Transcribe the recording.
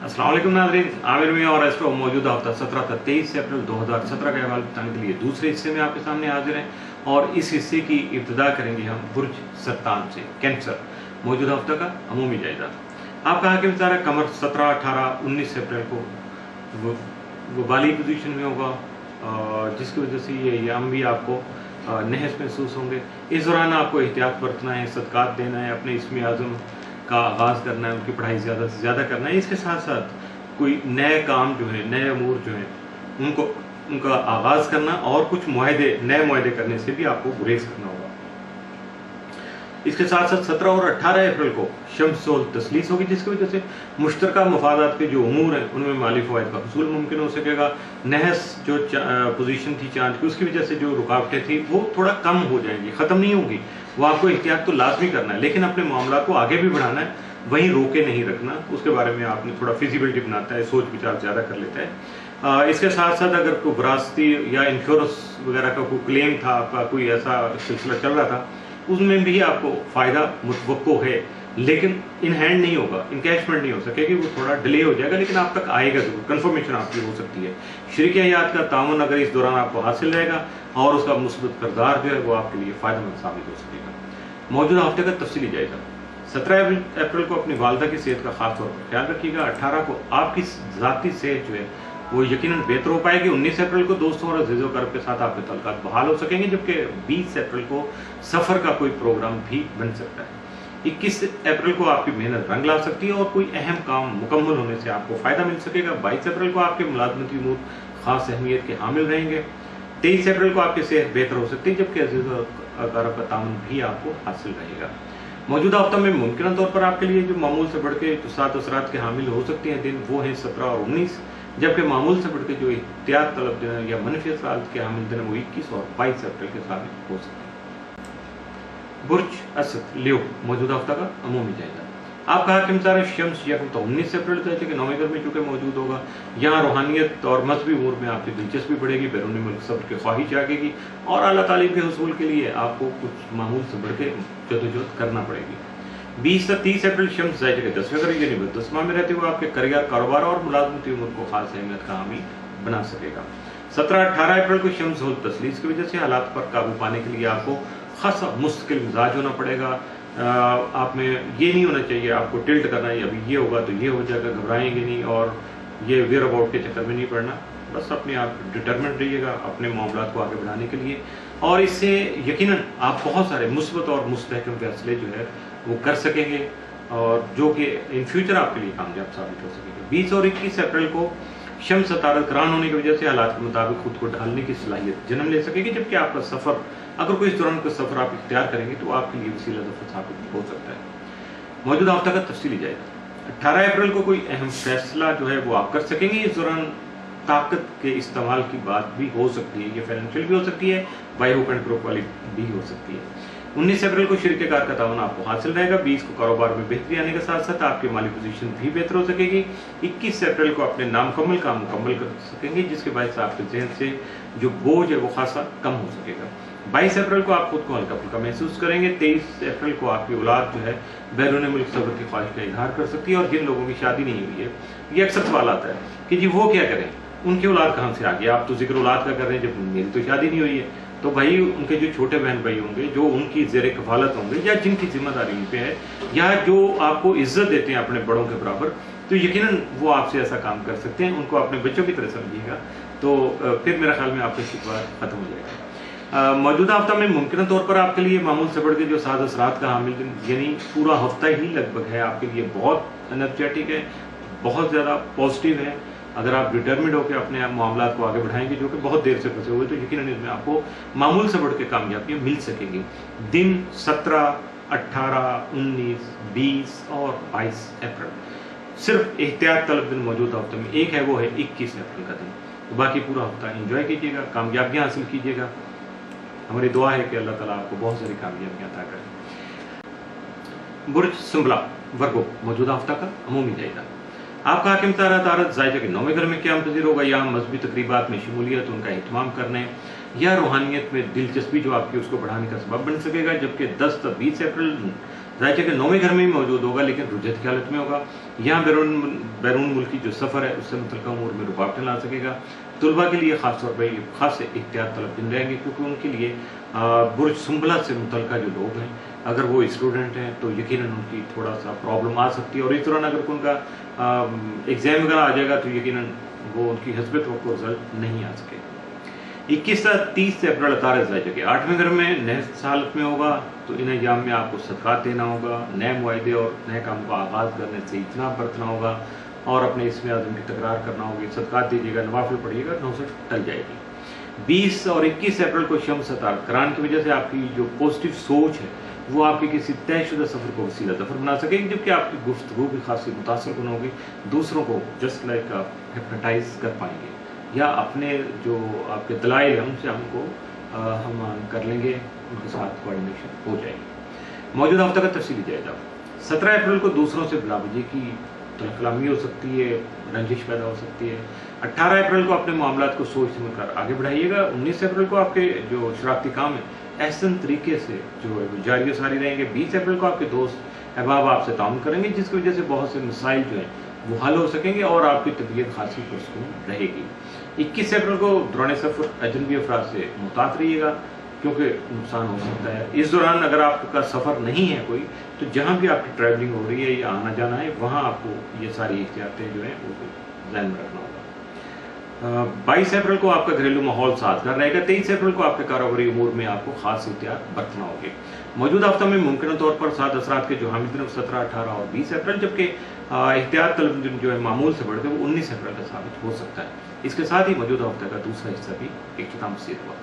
अस्सलाम वालेकुम नाज़रीन, आमिर में और एस्ट्रो मौजूदा हफ्ता 17 से 23 अप्रैल 2017 का अहवाल बताने के लिए दूसरे हिस्से में आपके सामने हाजिर हैं। और इस हिस्से की इब्तिदा करेंगे हम बुर्ज सरतान से, कैंसर मौजूदा हफ्ता का अमूमी जायजा। आपका हाकिम तारा कमर 17, 18, 19 अप्रैल को वो बाली पोजीशन में होगा, जिसकी वजह से ये अयाम भी आपको नहस महसूस होंगे। इस दौरान आपको एहतियात बरतना है, सदकात देना है, अपने इस्म आज़म का आगाज़ करना है, उनकी पढ़ाई ज़्यादा से ज़्यादा करना है। इसके साथ साथ कोई नए काम जो है, नए अमूर जो हैं उनका आगाज़ करना और कुछ नए मुआहदे करने से भी आपको गुरेज करना होगा। इसके साथ साथ 17 और 18 अप्रैल को शम्स और तस्लीस होगी, जिसकी वजह से मुश्तरका मफादात के जो उमूर हैं उनमें माली फ़वाइद का हुसूल मुमकिन हो सकेगा। नहस जो पोजीशन थी चांद की, उसकी वजह से जो रुकावटें थी वो थोड़ा कम हो जाएंगी, ख़त्म नहीं होंगी। वो आपको एहतियात तो लाजमी करना है, लेकिन अपने मामला को आगे भी बढ़ाना है, वहीं रोके नहीं रखना। उसके बारे में आपने थोड़ा फिजिबिलिटी बनाता है, सोच विचार ज़्यादा कर लेता है। इसके साथ साथ अगर कोई विरासती या इंश्योरेंस वगैरह का कोई क्लेम था, आपका कोई ऐसा सिलसिला चल रहा था, उसमें भी आपको फ़ायदा मुतवक्को है, लेकिन इन हैंड नहीं होगा, इनकैशमेंट नहीं हो सकेगी, वो थोड़ा डिले हो जाएगा, लेकिन आप तक आएगा जरूर, कन्फर्मेशन आपकी हो सकती है। शरीक हयात का ताउन अगर इस दौरान आपको हासिल रहेगा और उसका मुस्बत किरदार जो है वो आपके लिए फ़ायदेमंद साबित हो सकेगा। मौजूदा हफ्ते का तफसीली जायजा। 17 अप्रैल को अपनी वालदा की सेहत का खास तौर पर ख्याल रखिएगा। 18 को आपकी ज़ाती सेहत जो है वो यकीनन बेहतर हो पाएगी। 19 अप्रैल को दोस्तों और अज़ीज़ों करब के साथ आपके तल्क़ात बहाल हो सकेंगे, जबकि 20 अप्रैल को सफ़र का कोई प्रोग्राम भी बन सकता है। 21 अप्रैल को आपकी मेहनत रंग ला सकती है और कोई अहम काम मुकम्मल होने से आपको फ़ायदा मिल सकेगा। 22 अप्रैल को आपके मुलाजमती उमूर ख़ास अहमियत के हामिल रहेंगे। 23 अप्रैल को आपकी सेहत बेहतर हो सकती है, जबकि अज़ीज़ों करब का ताउन भी आपको हासिल रहेगा। मौजूदा हफ्ता में मुमकिन तौर पर आपके लिए जो मामूल से बढ़ के जो 7 असरात के हामिल हो सकते हैं दिन, वो हैं 17 और 19, जबकि मामूल से बढ़ के जो एहतियात तलब दिन या मनफी असरात के हामिल दिन वो 21 और 22 अप्रैल के साबित हो सकते हैं। बुर्ज असद लियो मौजूदा हफ्ता का अमूमी जायजा। आपका हाकिम तारा शम्स यकम तो 19 अप्रैल तक के 9वें घर में चूँकि मौजूद होगा। यहाँ रूहानियत और मजहबी उमूर में आपकी दिलचस्पी बढ़ेगी, बैरूनी मुल्क सब्र की ख्वाहिश जागेगी और आला तालीम के हसूल के लिए आपको कुछ मामूल से बढ़ के जदोजहद करना पड़ेगी। 20 से 30 अप्रैल शम्स ज़ायजे के 10वें घर यानी बददस्मा में रहते हुए आपके करियर, कारोबार और मुलाजमती उमूर को खास अहमियत का हामी बना सकेगा। 17-18 अप्रैल को शम्स और तस्लीस की वजह से हालात पर काबू पाने के लिए आपको खासा मुस्तकिल मिजाज होना पड़ेगा। आप में ये नहीं होना चाहिए आपको टिल्ट करना है, अभी ये होगा तो ये हो जाएगा, घबराएंगे नहीं और ये वेयर अबाउट के चक्कर में नहीं पड़ना। बस अपने आप डिटरमेंट रहिएगा अपने मामलात को आगे बढ़ाने के लिए, और इससे यकीनन आप बहुत सारे मुस्बत और मुस्तहकम फैसले जो है वो कर सकेंगे और जो कि इन फ्यूचर आपके लिए कामयाब साबित हो सकेंगे। 20 और 21 अप्रैल को शम्स तारत करान होने की वजह से हालात के मुताबिक खुद को ढालने की सलाहियत जन्म ले सकेगी, जबकि आपका सफ़र अगर कोई इस दौरान का सफ़र आप इख्तियार करेंगे तो आपके लिए वसीला दफ़ा साबित हो सकता है। मौजूदा हफ्ता का तफसीली जायजा। 18 अप्रैल को कोई अहम फैसला जो है वो आप कर सकेंगे। इस दौरान ताकत के इस्तेमाल की बात भी हो सकती है, ये फाइनेंशियल भी हो सकती है, बाई हुक एंड ग्रुप वाली भी हो सकती है। 19 अप्रैल को शरीक कार का ताउन आपको हासिल रहेगा। 20 को कारोबार में बेहतरी आने के साथ साथ आपकी माली पोजीशन भी बेहतर हो सकेगी। 21 अप्रैल को अपने नामुकम्मल काम मुकम्मल कर सकेंगे, जिसके वजह से आपके जहन से जो बोझ है वो खासा कम हो सकेगा। 22 अप्रैल को आप खुद को हल्का फुल्का महसूस करेंगे। 23 अप्रैल को आपकी औलाद जो है बैरून मुल्क सब्र की ख्वाहिश का इजहार कर सकती है, और जिन लोगों की शादी नहीं हुई है, ये अक्सर सवाल आता है कि जी वो क्या करें, उनकी औलाद कहाँ से आ गई। आप तो जिक्र औलाद का कर रहे हैं, जब मेरी तो शादी नहीं हुई है। तो भाई उनके जो छोटे बहन भाई होंगे, जो उनकी ज़ेर कफालत होंगे, या जिनकी जिम्मेदारी उन पे है, या जो आपको इज्जत देते हैं अपने बड़ों के बराबर, तो यकीनन वो आपसे ऐसा काम कर सकते हैं। उनको अपने बच्चों की तरह समझिएगा, तो फिर मेरा ख्याल में आपका शिकवा खत्म हो जाएगा। मौजूदा हफ्ता में मुमकिन तौर पर आपके लिए मामूल से बढ़ के जो 7 असरात का हामिल दिन, यानी पूरा हफ्ता ही लगभग है आपके लिए बहुत एनर्जेटिक है, बहुत ज़्यादा पॉजिटिव है। अगर आप डिटर्मिंड होकर अपने मामलात को आगे बढ़ाएंगे, जो कि बहुत देर से फंसे हुए, तो यकीनन इसमें आपको मामूल से बढ़ के कामयाबियाँ मिल सकेंगी। दिन 17, 18, 19, 20 और 22 अप्रैल सिर्फ एहतियात तलब दिन मौजूदा हफ्ते में एक है, वो है 21 अप्रैल का दिन। तो बाकी पूरा हफ्ता एंजॉय कीजिएगा, कामयाबियाँ हासिल कीजिएगा। हमारी दुआ है कि अल्लाह ताला आपको बहुत सारी कामयाबियाँ अता करें। बुर्ज सुंबला वर्गो मौजूदा हफ्ता का अमूमी जायजा। आपका हाकिम तारा तारत ज़ायजा के 9वें घर में क्या पजीर होगा। यहाँ मजहबी तकरीबात में शमूलियत, उनका एहतमाम करने या रूहानियत में दिलचस्पी जो आपकी उसको बढ़ाने का सबब बन सकेगा। जबकि 10 से 20 अप्रैल ज़ाहिर है कि नौवें घर में ही मौजूद होगा, लेकिन रुजत की हालत में होगा। यहाँ बैरून मुल्की जो सफ़र है उससे मुतल्लिक़ा उमूर में रुकावटें ला सकेगा। तलबा के लिए ख़ास तौर पर ये ख़ास एहतियात तलब दिन रहेंगे, क्योंकि उनके लिए बुर्ज सुंबला से मुतल्लिक़ा जो लोग हैं, अगर वो स्टूडेंट हैं तो यकीनन उनकी थोड़ा सा प्रॉब्लम आ सकती है, और इस दौरान अगर उनका एग्ज़ाम वगैरह आ जाएगा तो यकीनन वो उनकी हस्ब तवक्को रिजल्ट नहीं आ सकेगा। 21 से 30 से अप्रैल अतारह के 8वें घर में नहस हालत में होगा, तो इन अय्याम में आपको सदक़ात देना होगा, नए मुआहदे और नए काम का आगाज़ करने से इतना बरतना होगा और अपने इसमें आज़म की तकरार करना होगी। सदक़ात दीजिएगा, नवाफिल पढ़िएगा, नौसठ टल जाएगी। 20 और 21 अप्रैल को शम्स करान की वजह से आपकी जो पॉजिटिव सोच है वो आपके किसी तयशुदा सफ़र को वसीला ज़फ़र बना सकेगी, जबकि आपकी गुफ्तगू भी खासी मुतासिर होगी, दूसरों को जस्ट लाइक आप हिप्नोटाइज कर पाएंगे, या अपने जो आपके दलाइल हैं उनसे हम कर लेंगे, उनके साथ कोऑर्डिनेशन हो जाएगी। मौजूदा हफ्ते का तफसीली जायजा। 17 अप्रैल को दूसरों से बिलावजी की तलकलामी हो सकती है, रंजिश पैदा हो सकती है। 18 अप्रैल को अपने मामलात को सोच समझ कर आगे बढ़ाइएगा। 19 अप्रैल को आपके जो शरारती काम है एहसन तरीके से जो है जारी सारी रहेंगे। 20 अप्रैल को आपके दोस्त अहबाब आपसे ताउन करेंगे, जिसकी वजह से बहुत से मसाइल जो हैं वो हल हो सकेंगे और आपकी तबीयत खासी पुरसकून रहेगी। 21 अप्रैल को दौरान सफ़र अजनबी अफराद से मुहतात रहिएगा, क्योंकि नुकसान हो सकता है। इस दौरान अगर आपका सफ़र नहीं है कोई, तो जहाँ भी आपकी ट्रैवलिंग हो रही है या आना जाना है, वहाँ आपको ये सारी एहतियातें जो हैं वो ध्यान में रखना होगा। 22 अप्रैल को आपका घरेलू माहौल साजगार रहेगा। 23 अप्रैल को आपके कारोबारी उमूर में आपको खास एहतियात बरतना होगी। मौजूदा हफ्ता में मुमकिन तौर पर 7 असरात के जो हामिद दिन 17, 18 और 20 अप्रैल, जबकि एहतियात तलब दिन जो है मामूल से बढ़कर वो 19 अप्रैल का साबित हो सकता है। इसके साथ ही मौजूदा हफ्ते का दूसरा हिस्सा भी इख्तिताम पसीद हुआ।